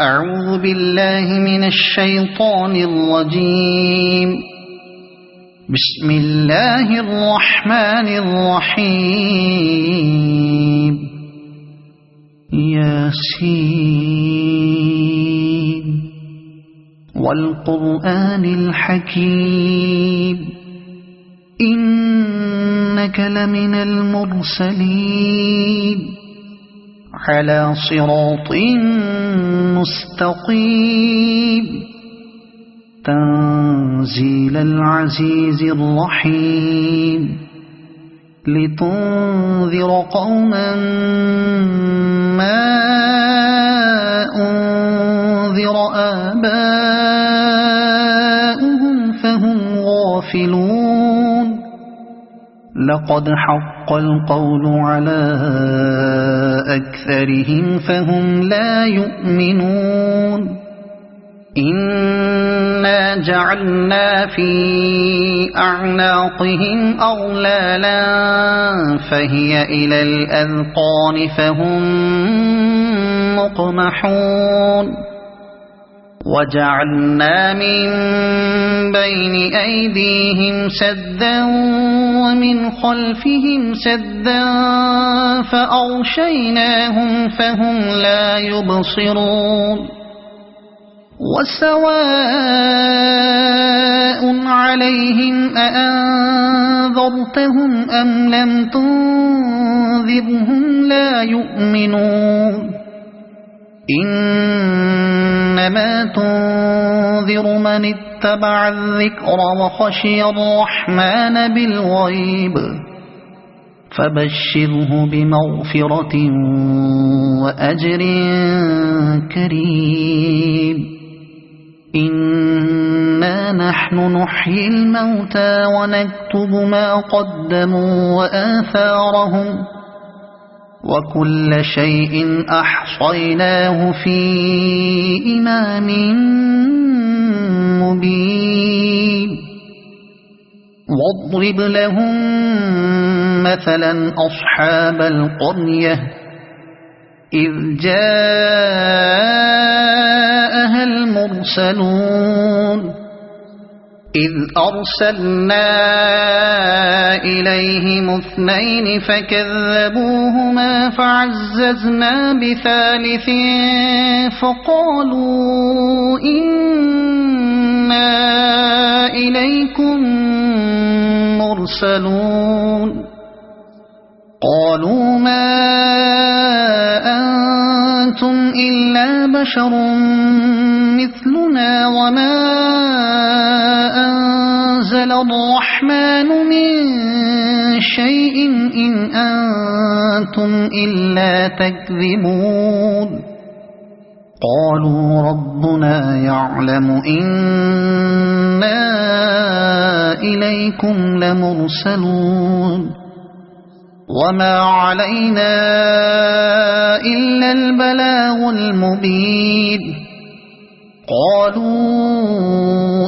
أعوذ بالله من الشيطان الرجيم. بسم الله الرحمن الرحيم. ياسين والقرآن الحكيم إنك لمن المرسلين على صراط مستقيم تنزيل العزيز الرحيم لتنذر قوما ما أنذر آباؤهم فهم غافلون. لقد حق القول على أكثرهم فهم لا يؤمنون. إنا جعلنا في أعناقهم أغلالا فهي إلى الأذقان فهم مقمحون. وجعلنا من بين أيديهم سدا ومن خلفهم سدا فأغشيناهم فهم لا يبصرون. وسواء عليهم أأنذرتهم أم لم تنذرهم لا يؤمنون. إنما تنذر من اتبع الذكر وخشي الرحمن بالغيب فبشره بمغفرة وأجر كريم. إنا نحن نحيي الموتى ونكتب ما قدموا وآثارهم وكل شيء أحصيناه في إمام مبين. واضرب لهم مثلا أصحاب القرية إذ جاءها المرسلون إذ أرسلنا إليهم اثنين فكذبوهما فعززنا بثالث فقالوا إنا إليكم مرسلون. قالوا ما أنتم إلا بشر مثلنا وما أنزل الرحمن من شيء إن أنتم إلا تكذبون. قالوا ربنا يعلم إنا إليكم لمرسلون وما علينا إلا البلاغ المبين. قالوا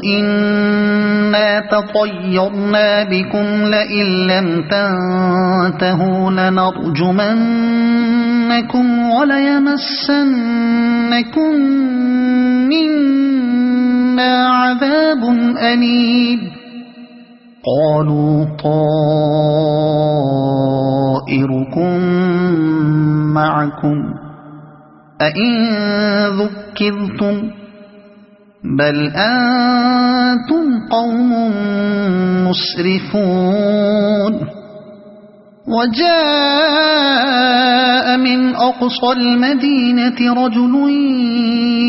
إنا تطيرنا بكم لئن لم تنتهوا لنرجمنكم وليمسنكم منا عذاب أليم. قالوا طائركم معكم أئن ذكرتم بل أنتم قوم مسرفون. وجاء من أقصى المدينة رجل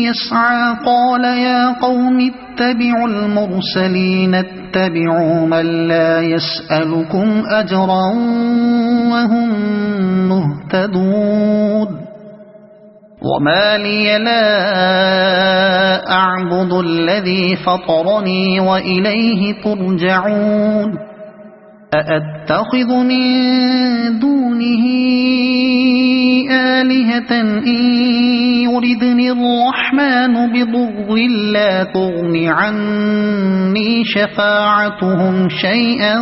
يسعى قال يا قوم اتبعوا المرسلين اتبعوا من لا يسألكم أجرا وهم مهتدون. وما لي لا أعبد الذي فطرني وإليه ترجعون. أأتخذ من دونه آلهة إن يردني الرحمن بضر لا تغن عني شفاعتهم شيئا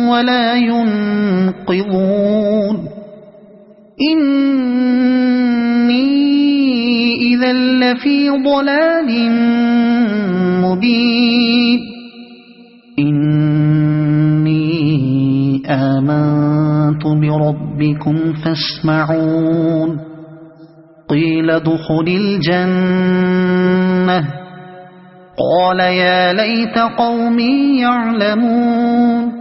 ولا ينقذون. إني إذا لفي ضلال مبين إني آمنت بربكم فاسمعون قيل ادخل الجنة قال يا ليت قومي يعلمون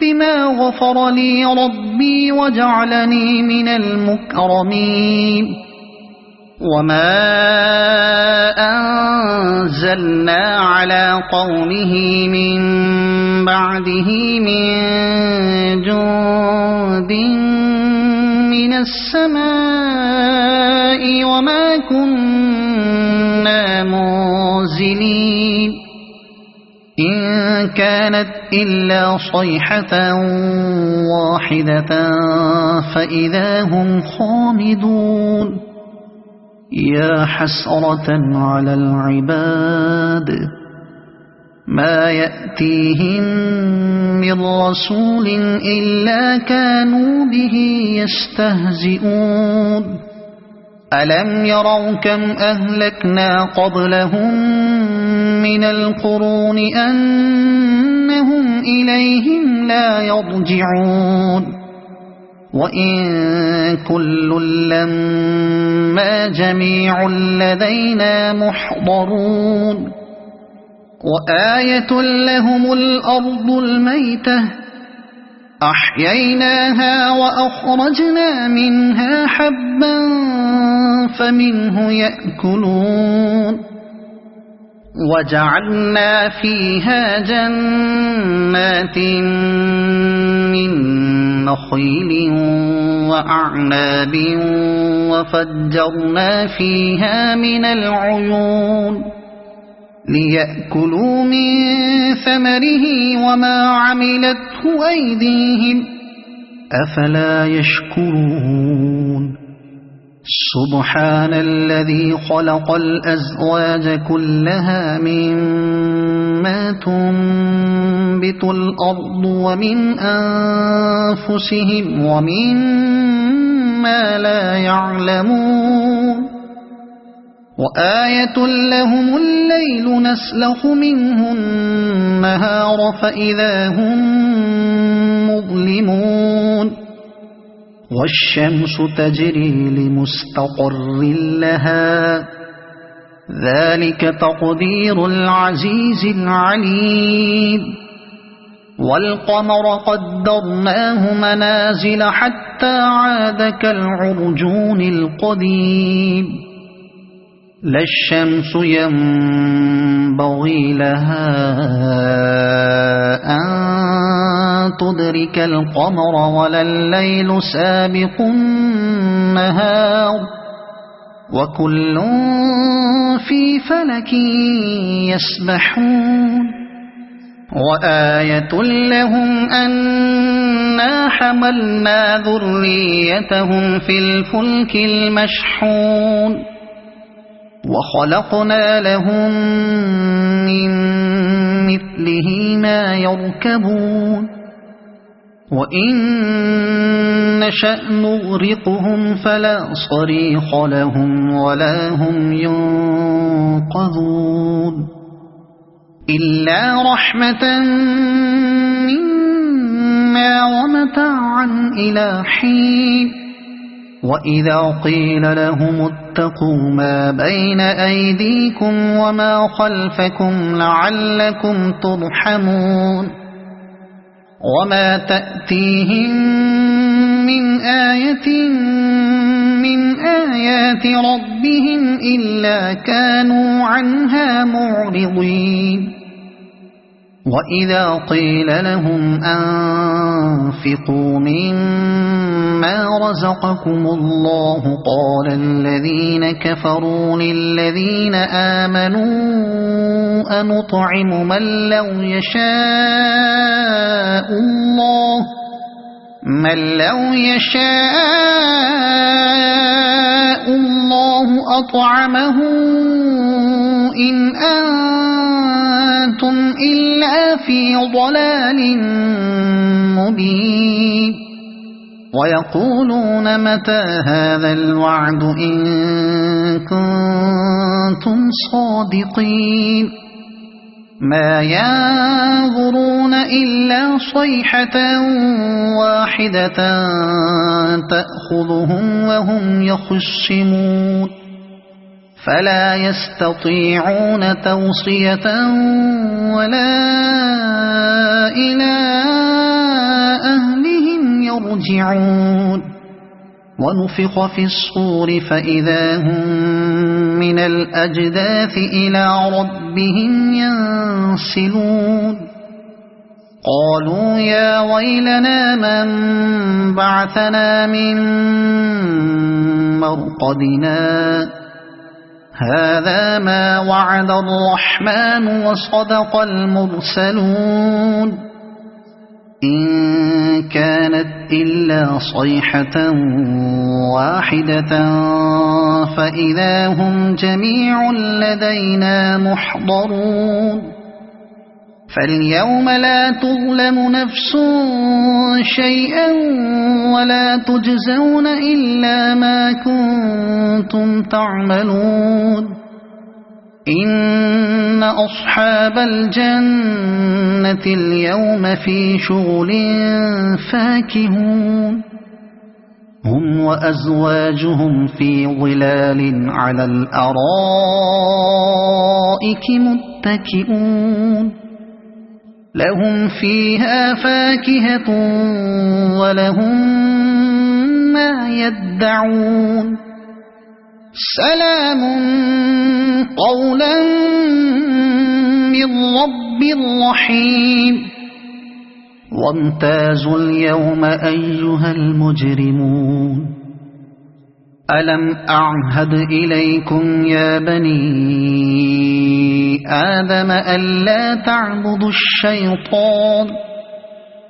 بما غفر لي ربي وجعلني من المكرمين وما أنزلنا على قومه من بعده من جند من السماء وما كنا منزلين إن كانت إلا صيحة واحدة فإذا هم خامدون يا حسرة على العباد ما يأتيهم من رسول إلا كانوا به يستهزئون ألم يروا كم أهلكنا قبلهم من القرون أنهم إليهم لا يرجعون وإن كل لما جميع لدينا محضرون وآية لهم الأرض الميتة أحييناها وأخرجنا منها حبا فمنه يأكلون وجعلنا فيها جنات من نخيل وأعناب وفجرنا فيها من العيون ليأكلوا من ثمره وما عملته أيديهم أفلا يشكرون سبحان الذي خلق الأزواج كلها مما تنبت الأرض ومن أنفسهم ومما لا يعلمون وآية لهم الليل نسلخ منه النهار فإذا هم مظلمون والشمس تجري لمستقر لها ذلك تقدير العزيز العليم والقمر قدرناه منازل حتى عاد كالعرجون القديم لا الشمس ينبغي لها أن تدرك القمر ولا الليل سابق النهار وكل في فلك يسبحون وآية لهم أنا حملنا ذريتهم في الفلك المشحون وخلقنا لهم من مثله ما يركبون وإن نشأ نغرقهم فلا صريخ لهم ولا هم ينقذون إلا رحمة منا ومتاعا إلى حين وإذا قيل لهم اتقوا ما بين أيديكم وما خلفكم لعلكم ترحمون وما تأتيهم من آية من آيات ربهم إلا كانوا عنها معرضين وإذا قيل لهم أنفقوا مما رزقكم الله قال الذين كفروا للذين آمنوا أنطعم من لو يشاء الله أطعمه إن أنتم إلا في ضلال مبين ويقولون متى هذا الوعد إن كنتم صادقين ما ينظرون إلا صيحة واحدة تأخذهم وهم يخصمون فلا يستطيعون توصية ولا إلى أهلهم يرجعون ونفخ في الصور فإذا هم من الأجداث إلى ربهم ينسلون قالوا يا ويلنا من بعثنا من مرقدنا هذا ما وعد الرحمن وصدق المرسلون إن كانت إلا صيحة واحدة فإذا هم جميع لدينا محضرون فاليوم لا تظلم نفس شيئا ولا تجزون إلا ما كنتم تعملون إن أصحاب الجنة اليوم في شغل فاكهون هم وأزواجهم في ظلال على الأرائك متكئون لهم فيها فاكهة ولهم ما يدعون سلام قولا من رب رحيم وامتازوا اليوم أيها المجرمون ألم أعهد إليكم يا بني آدم ألا تعبدوا الشيطان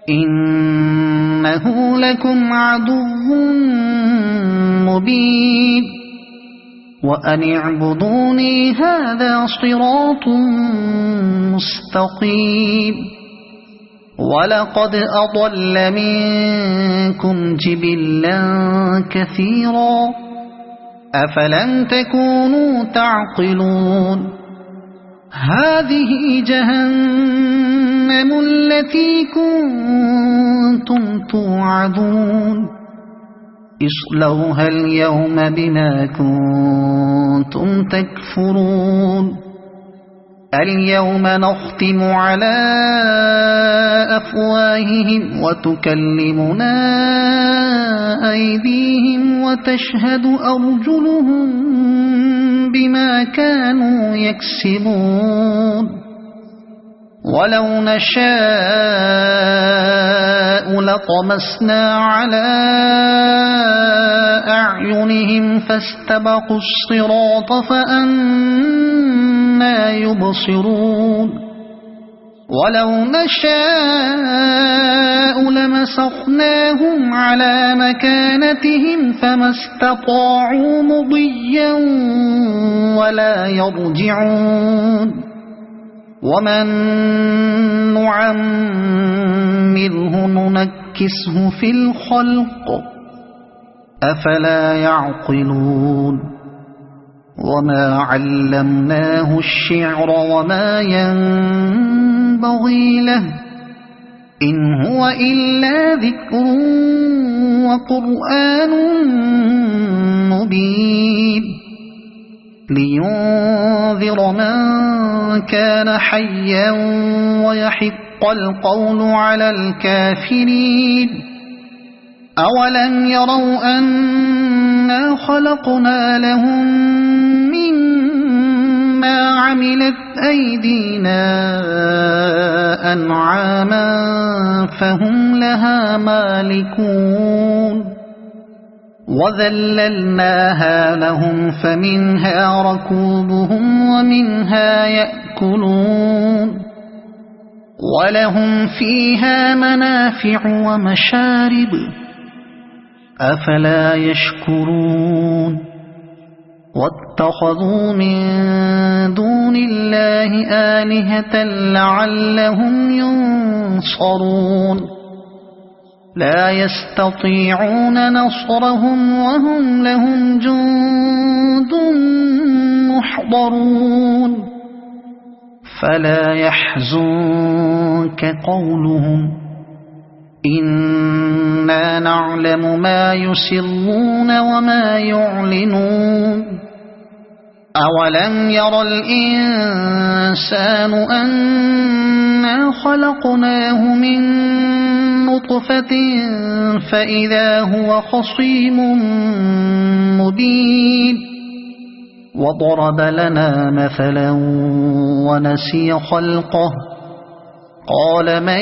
إنه لكم عدو مبين وأن اعبدوني هذا صراط مستقيم ولقد أضل منكم جبلا كثيرا أفلم تكونوا تعقلون هذه جهنم التي كنتم توعدون اصلوها اليوم بما كنتم تكفرون اليوم نختم على أفواههم وتكلمنا أيديهم وتشهد أرجلهم بما كانوا يكسبون ولو نشاء لطمسنا على أعينهم فاستبقوا الصراط فأنى يبصرون ولو نشاء لمسخناهم على مكانتهم فما استطاعوا مضيا ولا يرجعون ومن نعمره ننكسه في الخلق أفلا يعقلون وما علمناه الشعر وما ينبغي له إن هو إلا ذكر وقرآن مبين لينذر من كان حيا ويحق القول على الكافرين أولم يروا أنا خلقنا لهم مما عملت أيدينا أنعاما فهم لها مالكون وذللناها لهم فمنها ركوبهم ومنها يأكلون ولهم فيها منافع ومشارب أفلا يشكرون واتخذوا من دون الله آلهة لعلهم ينصرون لا يستطيعون نصرهم وهم لهم جند محضرون فلا يحزنك قولهم إنا نعلم ما يسرون وما يعلنون أولم ير الإنسان أنا خلقناه من نطفة فإذا هو خصيم مبين وضرب لنا مثلا ونسي خلقه قال من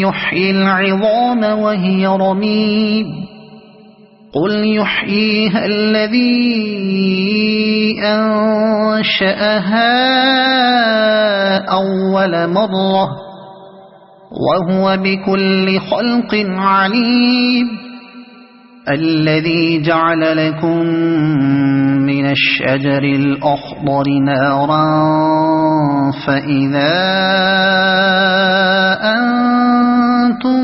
يحيي العظام وهي رميم قل يحييها الذي أنشأها أول مرة وهو بكل خلق عليم الذي جعل لكم من الشجر الأخضر نارا فإذا أنتم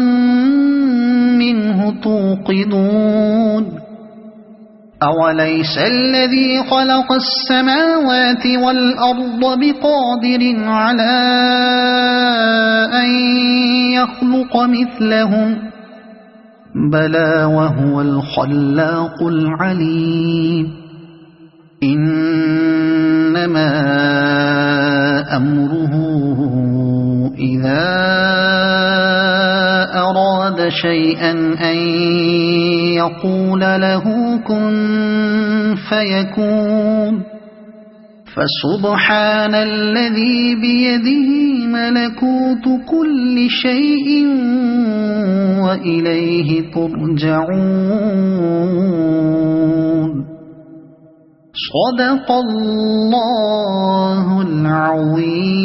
منه توقدون أوليس الذي خلق السماوات والأرض بقادر على أن يخلق مثلهم بلى وهو الخلاق العليم إنما أمره إذا أراد شيئا أن يقول له كن فيكون فسبحان الذي بيده ملكوت كل شيء وإليه ترجعون صدق الله العظيم.